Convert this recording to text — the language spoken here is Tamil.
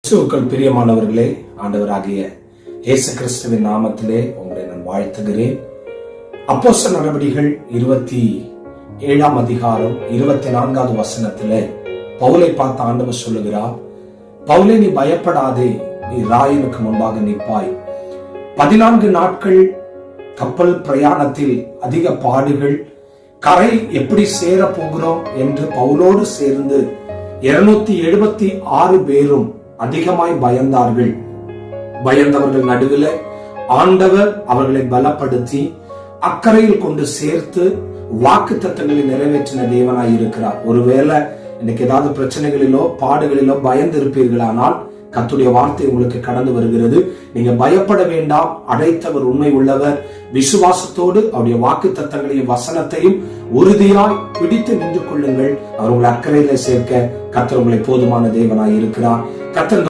கிறிஸ்துவுக்குள் பிரியமானவர்களே, ஆண்டவராகிய இயேசு கிறிஸ்துவின் நாமத்திலே உங்களை நான் வாழ்த்துகிறேன். அப்போஸ்தலர் நடவடிக்கைகள் 27ஆம் அதிகாரம் 24வது வசனத்திலே பவுலை பார்த்து ஆண்டவர் சொல்லுகிறார், பவுலே, நீ பயப்படாதே, நீ ராயனுக்கு முன்பாக நிற்பாய். 14 நாட்கள் கப்பல் பிரயாணத்தில் அதிக பாடுகள், கரை எப்படி சேர போகிறோம் என்று பவுலோடு சேர்ந்து 276 பேரும் அதிகமாய் பயந்தார்கள். பயந்தவர்கள் நடுவில் ஆண்டவர் அவர்களை பலப்படுத்தி அக்கறையில் கொண்டு சேர்த்து வாக்கு தத்தங்களை நிறைவேற்றின தேவனாய் இருக்கிறார். ஒருவேளை இன்னைக்கு ஏதாவது பிரச்சனைகளிலோ பாடுகளிலோ பயந்து இருப்பீர்களானால் கர்த்தருடைய வார்த்தை உங்களுக்கு கடந்து வருகிறது. நீங்க பயப்பட வேண்டாம், அழைத்தவர் உண்மை உள்ளவர். விசுவாசத்தோடு அவருடைய வாக்கு தத்தங்களையும் வசனத்தையும் உறுதியாய் பிடித்து நின்று கொள்ளுங்கள். அவர் உங்களை அக்கறையில சேர்க்க கர்த்தர் உங்களை போதுமான தேவனாய் இருக்கிறார். கர்த்தர்